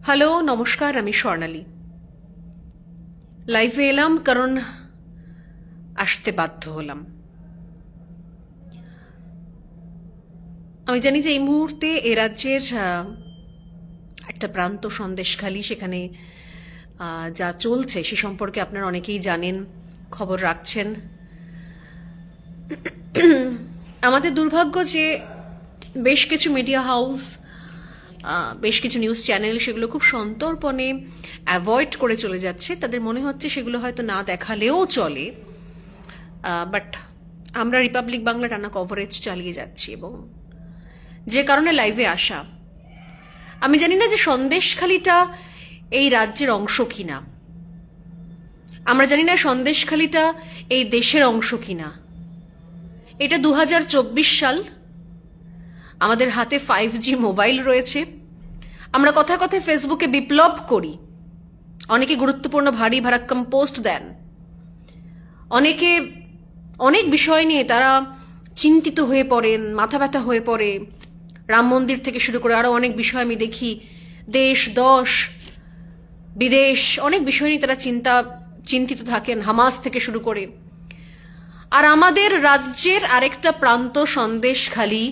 Hello, নমস্কার। আমি স্বর্ণালী। লাইভে এলাম কারণ আসতে বাধ্য হলাম। আমি জানি যে এই মুহূর্তে এ রাজ্যের একটা প্রান্ত সন্দেশখালী, সেখানে যা চলছে সে সম্পর্কে আপনারা অনেকেই জানেন, খবর রাখছেন। আমাদের দুর্ভাগ্য যে বেশ কিছু মিডিয়া হাউস, বেশ কিছু নিউজ চ্যানেল সেগুলো খুব সন্তর্পণে অ্যাভয়েড করে চলে যাচ্ছে। তাদের মনে হচ্ছে সেগুলো হয়তো না দেখালেও চলে, বাট আমরা রিপাবলিক বাংলা টানা কভারেজ চালিয়ে যাচ্ছি। এবং যে কারণে লাইভে আসা, আমি জানি না যে সন্দেশখালীটা এই রাজ্যের অংশ কিনা, আমরা জানি না সন্দেশখালীটা এই দেশের অংশ কিনা। এটা 2024 সাল, আমাদের হাতে 5G মোবাইল রয়েছে। আমরা কথায় কথায় ফেসবুকে বিপ্লব করি, অনেকে গুরুত্বপূর্ণ ভারী ভারাক্কাম পোস্ট দেন, অনেকে অনেক বিষয় নিয়ে তারা চিন্তিত হয়ে পড়েন, মাথা ব্যথা হয়ে পড়ে। রাম মন্দির থেকে শুরু করে আরো অনেক বিষয় আমি দেখি, দেশ দশ বিদেশ অনেক বিষয় নিয়ে তারা চিন্তিত থাকেন, হামাস থেকে শুরু করে। আর আমাদের রাজ্যের আরেকটা প্রান্ত সন্দেশখালী,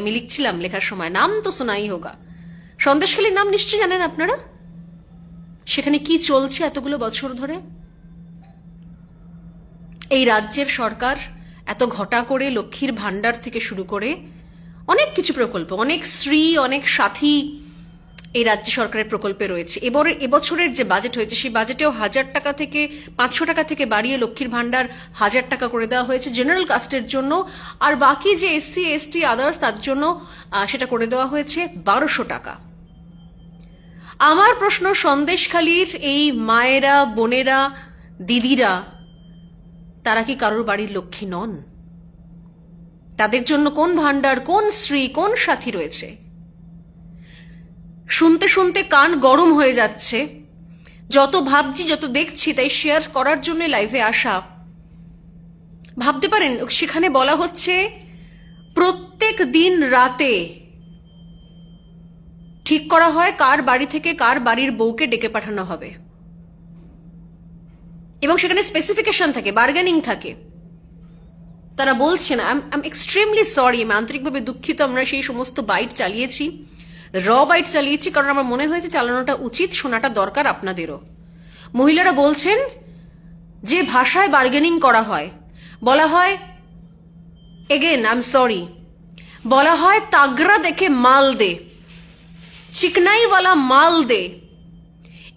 আমি লিখছিলাম, লেখার সময় নাম তো শোনাই হোগা, সন্দেশখালীর নাম নিশ্চয়ই জানেন আপনারা। সেখানে কি চলছে এতগুলো বছর ধরে? এই রাজ্যের সরকার এত ঘটা করে লক্ষ্মীর ভান্ডার থেকে শুরু করে অনেক কিছু প্রকল্প, অনেক শ্রী, অনেক সাথী এই রাজ্য সরকারের প্রকল্পে রয়েছে। এবছরের যে বাজেট হয়েছে সেই বাজেটেও 1000 টাকা থেকে 500 টাকা থেকে বাড়িয়ে লক্ষ্মীর ভান্ডার 1000 টাকা করে দেওয়া হয়েছে জেনারেল কাস্টের জন্য, আর বাকি যে SC ST আদার্স তার জন্য সেটা করে দেওয়া হয়েছে 1200 টাকা। আমার প্রশ্ন, সন্দেশখালীর এই মায়েরা, বোনেরা, দিদিরা, তারা কি কারোর বাড়ির লক্ষ্মী নন? তাদের জন্য কোন ভান্ডার, কোন শ্রী, কোন সাথী রয়েছে? শুনতে শুনতে কান গরম হয়ে যাচ্ছে। যত ভাবছি, যত দেখছি, তাই শেয়ার করার জন্য লাইভে আসা। ভাবতে পারেন, সেখানে বলা হচ্ছে প্রত্যেক দিন রাতে ঠিক করা হয় কার বাড়ি থেকে কার বাড়ির বউকে ডেকে পাঠানো হবে, এবং সেখানে স্পেসিফিকেশন থাকে, বার্গেনিং থাকে। তারা বলছেন, আই এম এক্সট্রিমলি সরি, আমি আন্তরিকভাবে দুঃখিত, আমরা সেই সমস্ত বাইট চালিয়েছি, বাইট চালিয়েছি, কারণ আমার মনে হয়েছে চালানোটা উচিত, শোনাটা দরকার আপনাদেরও। মহিলারা বলছেন যে ভাষায় বার্গেনিং করা হয়, বলা হয়, এগেন আই এম সরি, বলা হয় তাগরা দেখে মাল দে, চিকনাইওয়ালা মাল দে।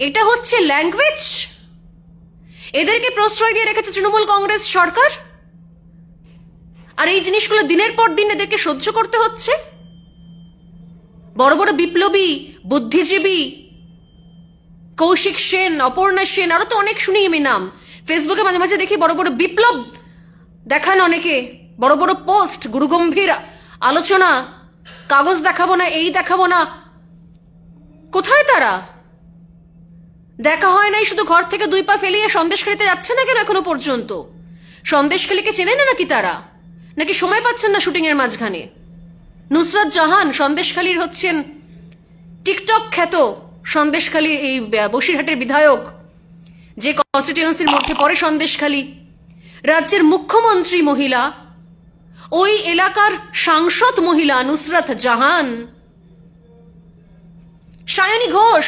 এটা হচ্ছে ল্যাঙ্গুয়েজ? এদেরকে প্রশ্রয় দিয়ে রেখেছে তৃণমূল কংগ্রেস সরকার, আর এই জিনিসগুলো দিনের পর দিন এদেরকে সহ্য করতে হচ্ছে। বড় বড় বিপ্লবী, বুদ্ধিজীবী, কৌশিক সেন, অপর্ণা সেন, আরো তো অনেক শুনি আমি নাম। ফেসবুকে মাঝে মাঝে দেখি বড় বড় বিপ্লব দেখান অনেকে, বড় বড় পোস্ট, গুরুগম্ভীর আলোচনা, কাগজ দেখাবো না, এই দেখাবো না। কোথায় তারা? দেখা হয় নাই, শুধু ঘর থেকে 2 পা ফেলিয়ে সন্দেশখালীতে যাচ্ছে না কেন এখনো পর্যন্ত? সন্দেশখালীকে চেনে না নাকি তারা? নাকি সময় পাচ্ছেন না শুটিং এর মাঝখানে? নুসরাত জাহান সন্দেশখালীর হচ্ছেন টিকটক খ্যাত সন্দেশখালী, এই বসিরহাটের বিধায়ক, যে কনস্টিটিউয়েন্সির মধ্যে পড়ে সন্দেশখালী, রাজ্যের মুখ্যমন্ত্রী মহিলা, ওই এলাকার সাংসদ মহিলা নুসরাত জাহান। সায়নী ঘোষ,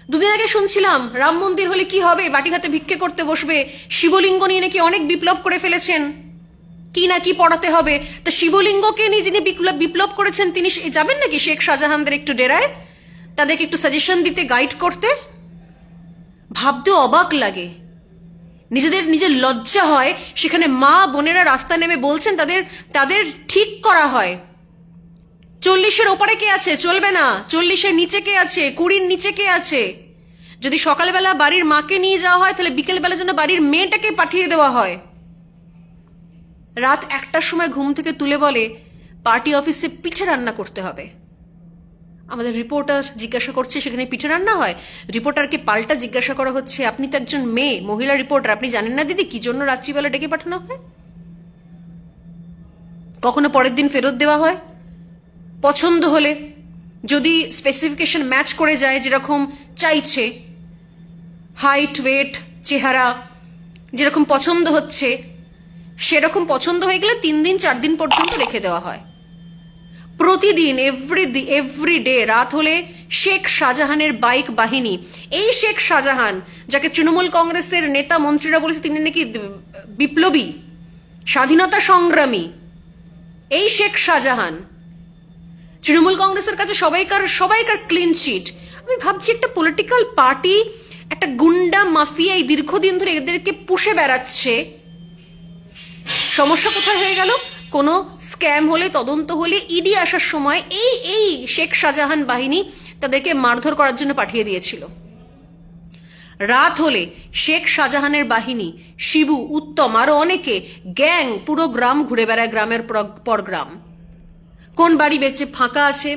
দুদিন আগে শুনছিলাম রাম মন্দির হলে কি হবে, বাটি হাতে ভিক্ষে করতে বসবে। শিবলিঙ্গ নিয়ে নাকি অনেক বিপ্লব করে ফেলেছেন, কি না কি পড়াতে হবে। তা শিবলিঙ্গকে নিয়ে যিনি বিপ্লব করেছেন তিনি যাবেন নাকি শেখ শাহজাহানদের একটু ডেরায়, তাদেরকে একটু সাজেশন দিতে, গাইড করতে? ভাবতেও অবাক লাগে, নিজের লজ্জা হয়। সেখানে মা বোনেরা রাস্তায় নেমে বলছেন তাদের ঠিক করা হয়। 40-এর ওপারে কে আছে, চলবে না। 40-এর নিচে কে আছে, 20-র নিচে কে আছে। যদি সকালবেলা বাড়ির মাকে নিয়ে যাওয়া হয়, তাহলে বিকেলবেলার জন্য বাড়ির মেয়েটাকে পাঠিয়ে দেওয়া হয়। রাত 1টার সময় ঘুম থেকে তুলে বলে পার্টি অফিসে পিঠে রান্না করতে হবে। আমাদের রিপোর্টার জিজ্ঞাসা করছে সেখানে পিঠে রান্না হয়। রিপোর্টারকে পাল্টা জিজ্ঞাসা করা হচ্ছে, আপনি তো একজন মেয়ে, মহিলা রিপোর্টার, আপনি জানেন না দিদি কি জন্য রাত্রিবেলা ডেকে পাঠানো হয়? কখনো পরের দিন ফেরত দেওয়া হয়, পছন্দ হলে যদি স্পেসিফিকেশন ম্যাচ করে যায়, যেরকম চাইছে, হাইট, ওয়েট, চেহারা যেরকম পছন্দ হচ্ছে, সেরকম পছন্দ হয়ে গেলে 3 দিন 4 দিন পর্যন্ত রেখে দেওয়া হয়। প্রতিদিন এভরিডে রাত হলে শেখ শাহজাহানের বাইক বাহিনী, এই শেখ শাহজাহান যাকে তৃণমূল কংগ্রেসের নেতা মন্ত্রীরা বলেছে তিনি নাকি বিপ্লবী, স্বাধীনতা সংগ্রামী, এই শেখ শাহজাহান তৃণমূল কংগ্রেসের কাছে সবাইকার ক্লিন চিট। আমি ভাবছি একটা পলিটিক্যাল পার্টি, একটা গুন্ডা মাফিয়া এই দীর্ঘদিন ধরে এদেরকে পুষে বেড়াচ্ছে। সমস্যা কোথায় হয়ে গেল? কোনো স্ক্যাম হলে, তদন্ত হলে, ইডি আসার সময় এই শেখ শাহজাহান বাহিনী তাদেরকে মারধর করার জন্য পাঠিয়ে দিয়েছিল। রাত হলে শেখ শাহজাহানের বাহিনী, শিবু, উত্তম, আরো অনেকে গ্যাং পুরো গ্রাম ঘুরে বেড়ায়, গ্রামের পর গ্রাম। কোন বাড়ি বেঁচে ফাঁকা আছে,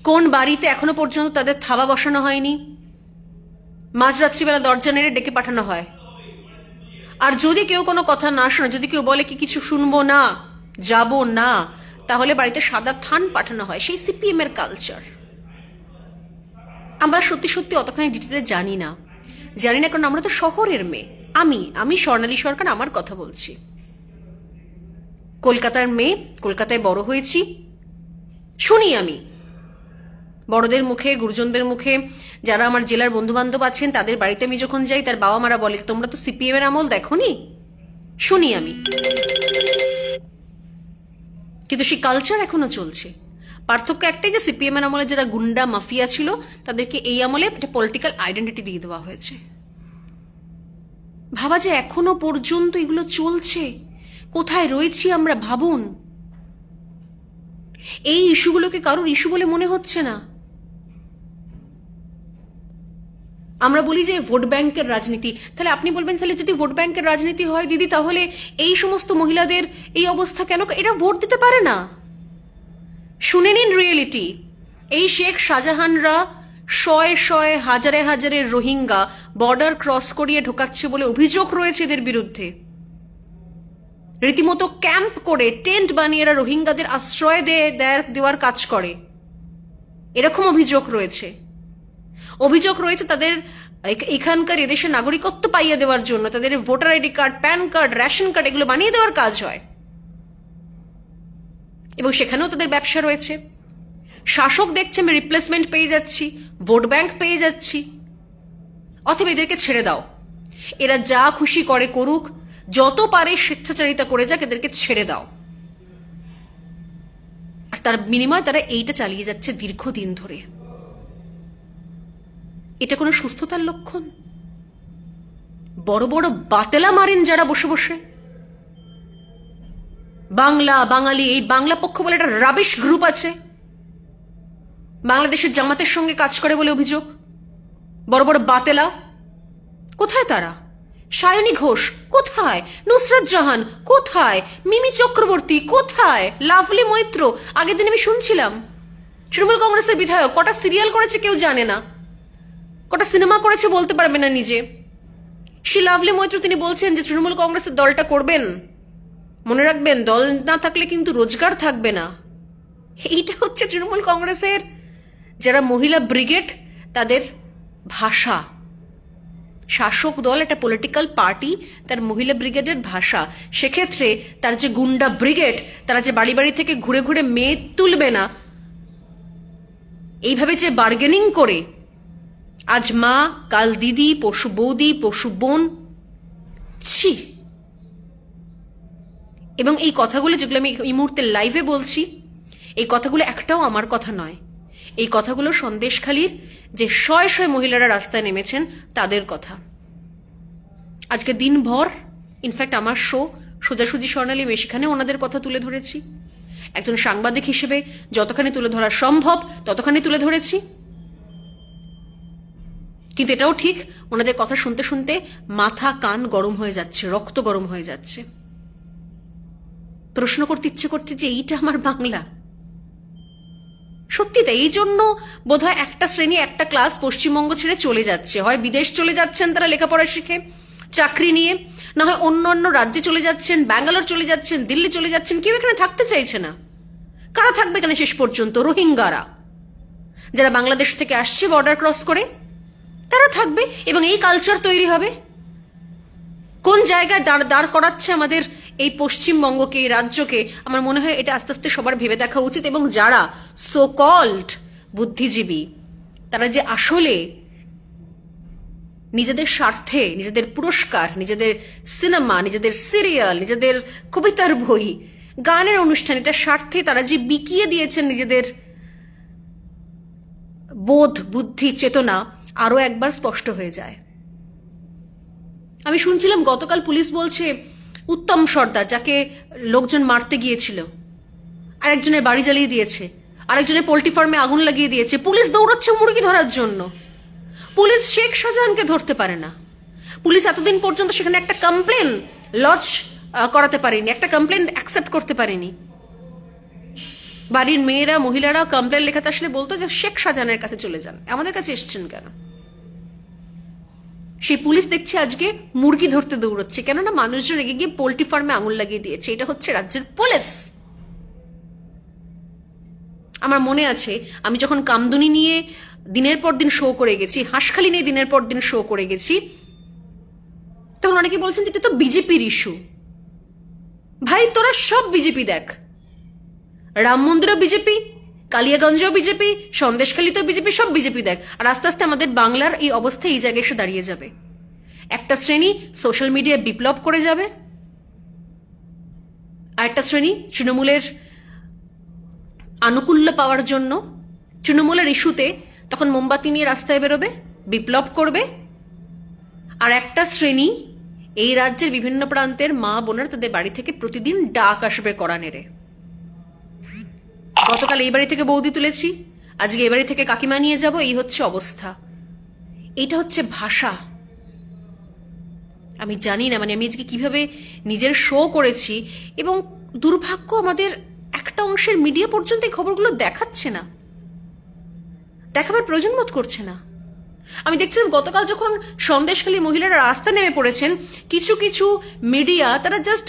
কোন বাড়িতে এখনো পর্যন্ত তাদের থাবা বসানো হয়নি, মাঝরাত্রিবেলা দরজা নেড়ে ডেকে পাঠানো হয়। আর যদি কেউ কোনো কথা না শোনে, যদি কেউ বলে কি কিছু শুনবো না, যাব না, তাহলে বাড়িতে সাদা থান পাঠানো হয়। সেই সিপিএম এর কালচার। আমরা সত্যি সত্যি অতখানি ডিটেলে জানি না, কারণ আমরা তো শহরের মেয়ে। আমি স্বর্ণালী সরকার, আমার কথা বলছি। কলকাতার মেয়ে, কলকাতায় বড় হয়েছি, শুনি আমি বড়দের মুখে, গুরুজনদের মুখে, যারা আমার জেলার বন্ধু বান্ধব আছেন তাদের বাড়িতে আমি যখন যাই, তার বাবা মারা বলে তোমরা তো সিপিএম এর আমল দেখোনি, শুনি আমি। কিন্তু সেই কালচার এখনো চলছে। পার্থক্য একটাই যে সিপিএম এর আমলে যারা গুন্ডা মাফিয়া ছিল তাদেরকে এই আমলে একটা পলিটিক্যাল আইডেন্টিটি দিয়ে দেওয়া হয়েছে। ভাবা যে এখনো পর্যন্ত এগুলো চলছে, কোথায় রয়েছি আমরা ভাবুন। এই ইস্যুগুলোকে কারোর ইস্যু বলে মনে হচ্ছে না। আমরা বলি যে ভোট ব্যাংকের রাজনীতি, তাহলে আপনি বলবেন তাহলে যদি ভোট ব্যাংকের রাজনীতি হয় দিদি, তাহলে এই সমস্ত মহিলাদের এই অবস্থা কেন? এরা ভোট দিতে পারে না। শুনে নিন রিয়েলিটি। এই শেখ শাহজাহানরা শয়ে হাজারে রোহিঙ্গা বর্ডার ক্রস করিয়ে ঢোকাচ্ছে বলে অভিযোগ রয়েছে এদের বিরুদ্ধে। রীতিমতো ক্যাম্প করে, টেন্ট বানিয়ে এরা রোহিঙ্গাদের আশ্রয় দেওয়ার কাজ করে, এরকম অভিযোগ রয়েছে। অভিযোগ রয়েছে তাদের এখানকার এদেশের নাগরিকত্ব পাইয়ে দেওয়ার জন্য তাদের voter ID card, pan card, ration card এগুলো বানিয়ে দেওয়ার কাজ হয়, এবং সেখানেও তাদের ব্যবসা রয়েছে। শাসক দেখছে আমি রিপ্লেসমেন্ট পেয়ে যাচ্ছি, ভোট ব্যাংক পেয়ে যাচ্ছি, অথবা এদেরকে ছেড়ে দাও, এরা যা খুশি করে করুক, যত পারে স্বেচ্ছাচারিতা করে যাক, এদেরকে ছেড়ে দাও। আর তার বিনিময়ে তারা এইটা চালিয়ে যাচ্ছে দীর্ঘদিন ধরে। এটা কোনো সুস্থতার লক্ষণ? বড় বড় বাতেলা মারেন যারা বসে বসে, বাংলা, বাঙালি, এই বাংলা পক্ষ বলে একটা রাবিশ গ্রুপ আছে, বাংলাদেশের জামাতের সঙ্গে কাজ করে বলে অভিযোগ। বড় বড় বাতেলা কোথায় তারা? সায়নী ঘোষ কোথায়? নুসরাত জাহান কোথায়? মিমি চক্রবর্তী কোথায়? লাভলি মৈত্র, আগের দিন আমি শুনছিলাম তৃণমূল কংগ্রেসের বিধায়ক, কটা সিরিয়াল করেছে কেউ জানে না, কটা সিনেমা করেছে বলতে পারবে না নিজে। সে লাভলি মৈত্র তিনি বলছেন যে তৃণমূল কংগ্রেসের দলটা করবেন, মনে রাখবেন দল না থাকলে কিন্তু রোজগার থাকবে না। এইটা হচ্ছে তৃণমূল কংগ্রেসের যারা মহিলা ব্রিগেড তাদের ভাষা। শাসক দল একটা পলিটিক্যাল পার্টি, তার মহিলা ব্রিগেডের ভাষা। সেক্ষেত্রে তার যে গুন্ডা ব্রিগেড, তারা যে বাড়ি বাড়ি থেকে ঘুরে ঘুরে মেয়ে তুলবে না, এইভাবে যে বার্গেনিং করে আজ মা, কাল দিদি, পশু বৌদি, পশু বোন, ছি। এবং এই কথাগুলো যেগুলো আমি এই মুহূর্তে লাইভে বলছি, এই কথাগুলো একটাও আমার কথা নয়, এই কথাগুলো সন্দেশখালীর যে শয়ে মহিলারা রাস্তায় নেমেছেন তাদের কথা। আজকে দিনভর ইনফ্যাক্ট আমার শো সোজাসুজি স্বর্ণালী মেয়ে, সেখানে ওনাদের কথা তুলে ধরেছি। একজন সাংবাদিক হিসেবে যতখানি তুলে ধরা সম্ভব ততখানি তুলে ধরেছি। কিন্তু এটাও ঠিক, ওনাদের কথা শুনতে শুনতে মাথা কান গরম হয়ে যাচ্ছে, রক্ত গরম হয়ে যাচ্ছে। প্রশ্ন করতে ইচ্ছে করছে যে এইটা আমার বাংলা? সত্যি তাই। এই জন্য বোধহয় একটা শ্রেণী, একটা ক্লাস পশ্চিমবঙ্গ ছেড়ে চলে যাচ্ছে, হয় বিদেশ চলে যাচ্ছেন তারা লেখাপড়া শিখে চাকরি নিয়ে, না হয় অন্য অন্য রাজ্যে চলে যাচ্ছেন, ব্যাঙ্গালোর চলে যাচ্ছেন, দিল্লি চলে যাচ্ছেন। কেউ এখানে থাকতে চাইছে না। কারা থাকবে এখানে শেষ পর্যন্ত? রোহিঙ্গারা। যারা বাংলাদেশ থেকে আসছে বর্ডার ক্রস করে, তারা থাকবে এবং এই কালচার তৈরি হবে। কোন জায়গায় দাঁড় করাচ্ছে আমাদের এই পশ্চিমবঙ্গকে, এই রাজ্যকে, আমার মনে হয় এটা আস্তে আস্তে সবার ভেবে দেখা উচিত। এবং যারা সো কল্ড বুদ্ধিজীবী, তারা যে আসলে নিজেদের স্বার্থে, নিজেদের পুরস্কার, নিজেদের সিনেমা, নিজেদের সিরিয়াল, নিজেদের কবিতার বই, গানের অনুষ্ঠান, এটার স্বার্থে তারা যে বিকিয়ে দিয়েছেন নিজেদের বোধ, বুদ্ধি, চেতনা, আরো একবার স্পষ্ট হয়ে যায়। আমি শুনছিলাম গতকাল পুলিশ বলছে উত্তম সর্দার, যাকে লোকজন মারতে গিয়েছিল, আরেকজনের বাড়ি জ্বালিয়ে দিয়েছে, আরেকজনের পোল্ট্রি ফার্মে আগুন লাগিয়ে দিয়েছে, পুলিশ দৌড়াচ্ছে মুরগি ধরার জন্য। পুলিশ শেখ শাহজাহানকে ধরতে পারে না। পুলিশ এতদিন পর্যন্ত সেখানে একটা কমপ্লেন লজ করাতে পারেনি, একটা কমপ্লেন অ্যাকসেপ্ট করতে পারেনি। বাড়ির মেয়েরা, মহিলারা কমপ্লেন লেখাতে আসলে বলতো যে শেখ শাহজাহানের কাছে চলে যান, আমাদের কাছে এসছেন কেন? সেই পুলিশ দেখছি আজকে মুরগি ধরতে দৌড়চ্ছে, কেননা মানুষজন রেগে গিয়ে পোল্ট্রি ফার্মে আঙুল লাগিয়ে দিয়েছে। এটা হচ্ছে রাজ্যের পুলিশ। আমার মনে আছে আমি যখন কামদুনি নিয়ে দিনের পর দিন শো করে গেছি, হাঁসখালি নিয়ে দিনের পর দিন শো করে গেছি, তখন অনেকে বলছেন যে এটা তো বিজেপির ইস্যু। ভাই, তোরা সব বিজেপি দেখ, রাম মন্দিরও বিজেপি, কালিয়াগঞ্জেও বিজেপি, সন্দেশখালীতেও বিজেপি, সব বিজেপি দেখ। আর আস্তে আস্তে আমাদের বাংলার এই অবস্থা এই জায়গায় এসে দাঁড়িয়ে যাবে। একটা শ্রেণী সোশ্যাল মিডিয়ায় বিপ্লব করে যাবে, আর একটা শ্রেণী তৃণমূলের আনুকূল্য পাওয়ার জন্য, তৃণমূলের ইস্যুতে তখন মোমবাতি নিয়ে রাস্তায় বেরোবে, বিপ্লব করবে। আর একটা শ্রেণী এই রাজ্যের বিভিন্ন প্রান্তের মা বোনের, তাদের বাড়ি থেকে প্রতিদিন ডাক আসবে কড়া নেড়ে। গতকাল এই বাড়ি থেকে বৌদি তুলেছি, আজকে এই বাড়ি থেকে কাকিমা নিয়ে যাব, এই হচ্ছে অবস্থা। এটা হচ্ছে ভাষা। আমি জানি না, আমি আজকে কিভাবে নিজের শো করেছি, এবং দুর্ভাগ্য আমাদের একটা অংশের মিডিয়া পর্যন্ত এই খবরগুলো দেখাচ্ছে না, দেখাবার প্রয়োজন বোধ করছে না। আমি দেখছিলাম গতকাল যখন সন্দেশখালী মহিলারা রাস্তা নেমে পড়েছেন, কিছু কিছু মিডিয়া তারা জাস্ট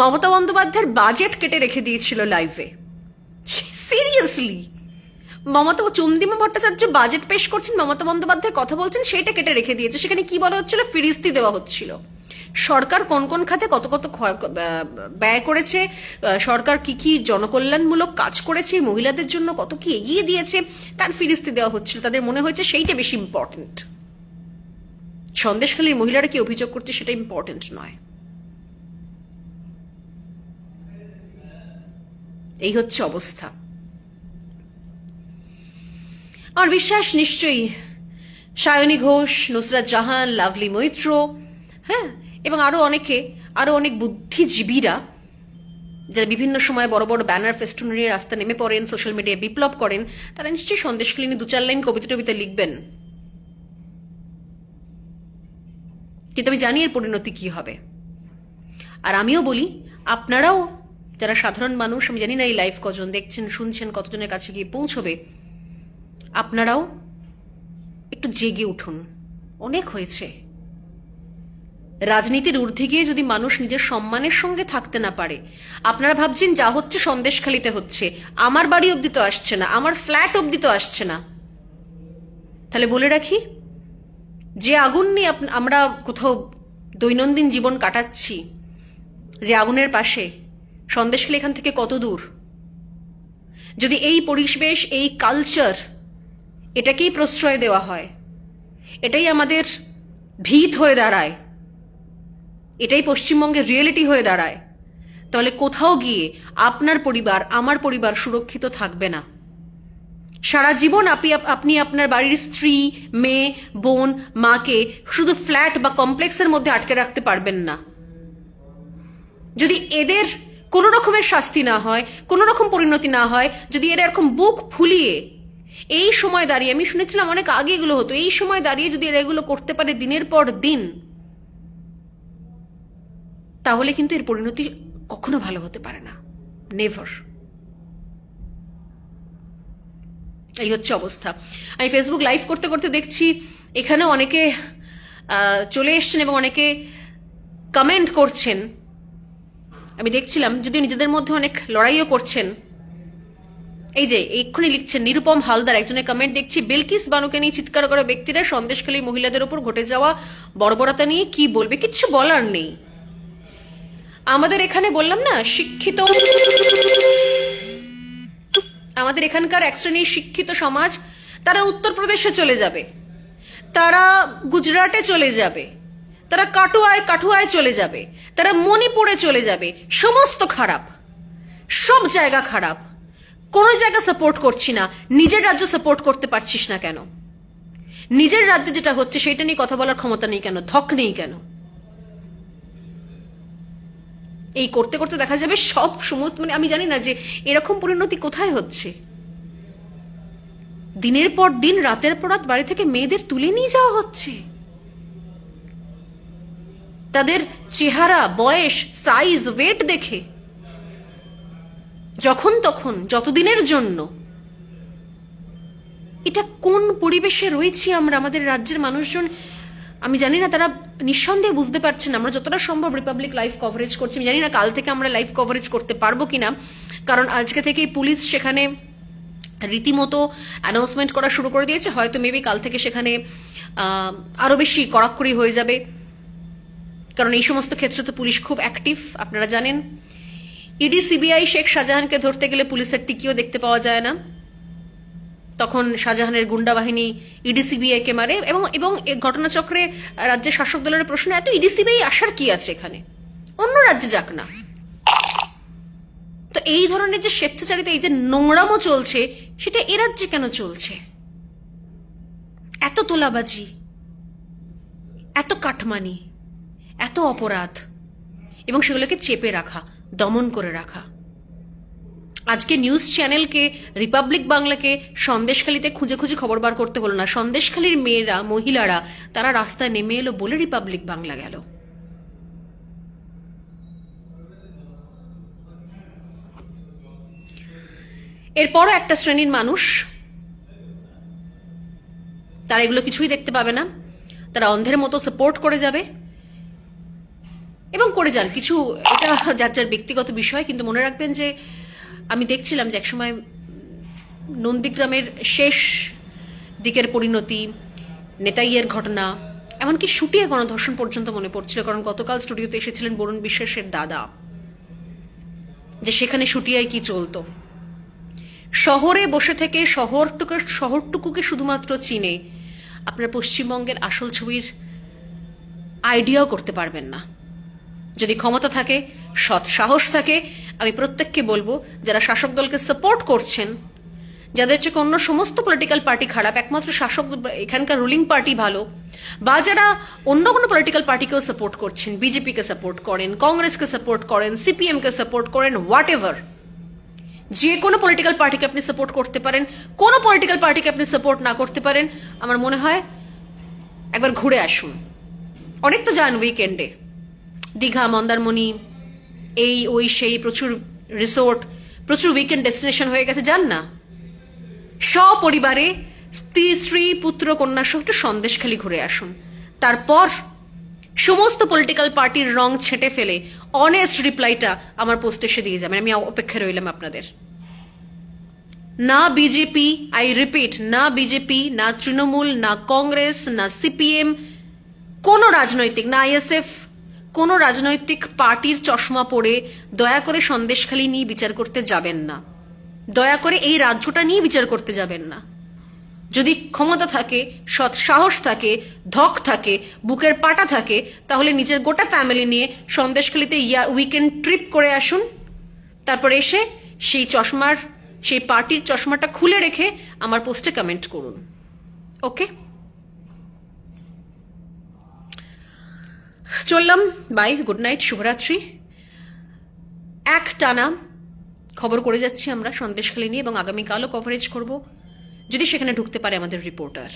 মমতা বন্দ্যোপাধ্যায়ের বাজেট কেটে রেখে দিয়েছিল লাইভে। সিরিয়াসলি, চন্দ্রিমা ভট্টাচার্য বাজেট পেশ করছেন, মমতা বন্দ্যোপাধ্যায় কথা বলছেন, সেটা কেটে রেখে দিয়েছে। সেখানে কি বলা হচ্ছিল? ফিরিস্তি দেওয়া হচ্ছিল। সরকার কোন কোন খাতে কত কত ব্যয় করেছে, সরকার কি কি জনকল্যাণমূলক কাজ করেছে, মহিলাদের জন্য কত কি এগিয়ে দিয়েছে, তার ফিরিস্তি দেওয়া হচ্ছিল। তাদের মনে হয়েছে সেইটা বেশি ইম্পর্টেন্ট। সন্দেশখালীর মহিলারা কি অভিযোগ করছে সেটা ইম্পর্টেন্ট নয়। এই হচ্ছে অবস্থা। আমার বিশ্বাস নিশ্চয়ই সায়নী ঘোষ, নুসরাত জাহান, লাভলি মৈত্র, হ্যাঁ, এবং আরো অনেক বুদ্ধিজীবীরা যারা বিভিন্ন সময় বড় বড় ব্যানার ফেস্টুন নিয়ে রাস্তা নেমে পড়েন, সোশ্যাল মিডিয়ায় বিপ্লব করেন, তারা নিশ্চয়ই সন্দেশখালী নিয়ে 2-4 লাইন কবিতা টবিতা লিখবেন। কিন্তু আমি জানি এর পরিণতি কি হবে। আর আমিও বলি, আপনারাও যারা সাধারণ মানুষ, আমি জানি না এই লাইভ কজন দেখছেন, শুনছেন, কতজনের কাছে গিয়ে পৌঁছবে, আপনারাও একটু জেগে উঠুন। অনেক হয়েছে। রাজনীতির ঊর্ধ্বে গিয়ে যদি মানুষ নিজের সম্মানের সঙ্গে থাকতে না পারে, আপনারা ভাবছেন যা হচ্ছে সন্দেশখালীতে হচ্ছে, আমার বাড়ি অব্দি তো আসছে না, আমার ফ্ল্যাট অব্দি তো আসছে না, তাহলে বলে রাখি, যে আগুন নিয়ে আমরা কোথাও দৈনন্দিন জীবন কাটাচ্ছি, যে আগুনের পাশে, সন্দেশখালী এখান থেকে কত দূর? যদি এই পরিবেশ, এই কালচার, এটাকেই প্রশ্রয় দেওয়া হয়, এটাই আমাদের ভিত হয়ে দাঁড়ায়, এটাই পশ্চিমবঙ্গের রিয়েলিটি হয়ে দাঁড়ায়, তাহলে কোথাও গিয়ে আপনার পরিবার, আমার পরিবার সুরক্ষিত থাকবে না। সারা জীবন আপনি আপনার বাড়ির স্ত্রী, মেয়ে, বোন, মাকে শুধু ফ্ল্যাট বা কমপ্লেক্সের মধ্যে আটকে রাখতে পারবেন না। যদি এদের কোনো রকমের শাস্তি না হয়, কোনো রকম পরিণতি না হয়, যদি এরা এরকম বুক ফুলিয়ে এই সময় দাঁড়িয়ে, আমি শুনেছিলাম অনেক আগে এগুলো হতো, এই সময় দাঁড়িয়ে যদি এরা এগুলো করতে পারে দিনের পর দিন, তাহলে কিন্তু এর পরিণতি কখনো ভালো হতে পারে না, নেভার। এই হচ্ছে অবস্থা। আমি ফেসবুক লাইভ করতে করতে দেখছি এখানেও অনেকে চলে এসছেন এবং অনেকে কমেন্ট করছেন। আমি দেখছিলাম, যদিও নিজেদের মধ্যে অনেক লড়াইও করছেন, এই যে এক্ষুনি লিখছেন নিরুপম হালদার একজনের কমেন্ট দেখছি, বিলকিস বানুকে নিয়ে চিৎকার করা ব্যক্তিরা সন্দেশখালীর মহিলাদের উপর ঘটে যাওয়া বর্বরতা নিয়ে কি বলবে, কিচ্ছু বলার নেই। আমাদের এখানে বললাম না শিক্ষিত, আমাদের এখানকার এক শ্রেণীর শিক্ষিত সমাজ, তারা উত্তরপ্রদেশে চলে যাবে, তারা গুজরাটে চলে যাবে, তারা কাঠুয়ায় চলে যাবে, তারা মণিপুরে চলে যাবে। সমস্ত খারাপ, সব জায়গা খারাপ, কোন জায়গা সাপোর্ট করছি না। নিজের রাজ্য সাপোর্ট করতে পারছিস না কেন? নিজের রাজ্যে যেটা হচ্ছে সেটা নিয়ে কথা বলার ক্ষমতা নেই কেন? ধক নেই কেন? এই করতে করতে দেখা যাবে সব সমস্ত, মানে আমি জানি না যে এরকম পরিণতি কোথায় হচ্ছে। দিনের পর দিন, রাতের পর রাত বাড়ি থেকে মেয়েদের তুলে নিয়ে যাওয়া হচ্ছে, তাদের চেহারা, বয়স, সাইজ, ওয়েট দেখে, যখন তখন, যতদিনের জন্য। এটা কোন পরিবেশে রয়েছি আমরা? আমাদের রাজ্যের মানুষজন, আমি জানি না, তারা নিঃসন্দেহে বুঝতে পারছেন। আমরা যতটা সম্ভব রিপাবলিক লাইভ কভারেজ করছি, আমি জানি না কাল থেকে আমরা লাইভ কভারেজ করতে পারবো কিনা, কারণ আজকে থেকেই পুলিশ সেখানে রীতিমতো অ্যানাউন্সমেন্ট করা শুরু করে দিয়েছে। হয়তো মেবি কাল থেকে সেখানে আরো বেশি কড়াকড়ি হয়ে যাবে, কারণ এই সমস্ত ক্ষেত্রে তো পুলিশ খুব অ্যাক্টিভ, আপনারা জানেন। ইডি সিবিআই শেখ শাহজাহানকে ধরতে গেলে পুলিশের টিকিও দেখতে পাওয়া যায় না, তখন শাহজাহানের গুন্ডা বাহিনী ইডি সিবিআই কে মারে। এবং এবং ঘটনাচক্রে রাজ্যের শাসক দলের প্রশ্ন, এত ইডি সিবিআই আসার কি আছে এখানে? অন্য রাজ্যে যাক না। তো এই ধরনের যে স্বেচ্ছাচারিতা, এই যে নোংরামো চলছে, সেটা এ রাজ্যে কেন চলছে? এত তোলাবাজি, এত কাটমানি, এত অপরাধ, এবং সেগুলোকে চেপে রাখা, দমন করে রাখা। আজকে নিউজ চ্যানেলকে, রিপাবলিক বাংলাকে সন্দেশখালীতে খুঁজে খুঁজে খবর বার করতে হলো না। সন্দেশখালীর মেয়েরা, মহিলারা, তারা রাস্তায় নেমে এলো বলে রিপাবলিক বাংলা গেল। এরপরও একটা শ্রেণীর মানুষ, তারা এগুলো কিছুই দেখতে পাবে না, তারা অন্ধের মতো সাপোর্ট করে যাবে এবং করে যান কিছু। এটা যার যার ব্যক্তিগত বিষয়, কিন্তু মনে রাখবেন যে আমি দেখছিলাম যে একসময় নন্দীগ্রামের শেষ দিকের পরিণতি, নেতাইয়ের ঘটনা, এমনকি শুটিয়ে গণধর্ষণ পর্যন্ত মনে পড়ছিল, কারণ গতকাল স্টুডিওতে এসেছিলেন বরুণ বিশ্বাসের দাদা, যে সেখানে শুটিয়ায় কি চলতো। শহরে বসে থেকে শহরটুকুকে শুধুমাত্র চিনে আপনার পশ্চিমবঙ্গের আসল ছবির আইডিয়াও করতে পারবেন না। যদি ক্ষমতা থাকে, সৎ সাহস থাকে, আমি প্রত্যেককে বলবো, যারা শাসক দলকে সাপোর্ট করছেন, যাদের চোখে অন্য সমস্ত পলিটিক্যাল পার্টি খারাপ, একমাত্র শাসক এখানকার রুলিং পার্টি ভালো, বা যারা অন্য কোনো পলিটিক্যাল পার্টিকেও সাপোর্ট করছেন, বিজেপিকে সাপোর্ট করেন, কংগ্রেসকে সাপোর্ট করেন, সিপিএম কে সাপোর্ট করেন, হোয়াট এভার, যে কোনো পলিটিক্যাল পার্টিকে আপনি সাপোর্ট করতে পারেন, কোনো পলিটিক্যাল পার্টিকে আপনি সাপোর্ট না করতে পারেন, আমার মনে হয় একবার ঘুরে আসুন। অনেক তো যান উইকেন্ডে, দীঘা, মন্দারমণি, এই ওই সেই, প্রচুর রিসোর্ট, প্রচুর উইকেন্ড ডেস্টিনেশন হয়ে গেছে, যান না। সপরিবারে স্ত্রী, পুত্র, কন্যা সহ একটু সন্দেশখালী ঘুরে আসুন। তারপর সমস্ত পলিটিক্যাল পার্টির রং ছেঁটে ফেলে অনেস্ট রিপ্লাইটা আমার পোস্টে এসে দিয়ে যাবেন। আমি অপেক্ষা রইলাম আপনাদের। না বিজেপি, আই রিপিট, না বিজেপি, না তৃণমূল, না কংগ্রেস, না সিপিএম, কোন রাজনৈতিক, না আইএসএফ, কোন রাজনৈতিক পার্টির চশমা পরে দয়া করে সন্দেশখালী নিয়ে বিচার করতে যাবেন না। দয়া করে এই রাজ্যটা নিয়ে বিচার করতে যাবেন না। যদি ক্ষমতা থাকে, সৎ সাহস থাকে, ধক থাকে, বুকের পাটা থাকে, তাহলে নিজের গোটা ফ্যামিলি নিয়ে সন্দেশখালীতে উইকেন্ড ট্রিপ করে আসুন। তারপর এসে সেই চশমার, সেই পার্টির চশমাটা খুলে রেখে আমার পোস্টে কমেন্ট করুন। ওকে, চললাম, বাই, গুড নাইট, শুভরাত্রি। এক টানা খবর করে যাচ্ছি আমরা সন্দেশখালী নিয়ে, এবং আগামীকালও কভারেজ করব, যদি সেখানে ঢুকতে পারে আমাদের রিপোর্টার।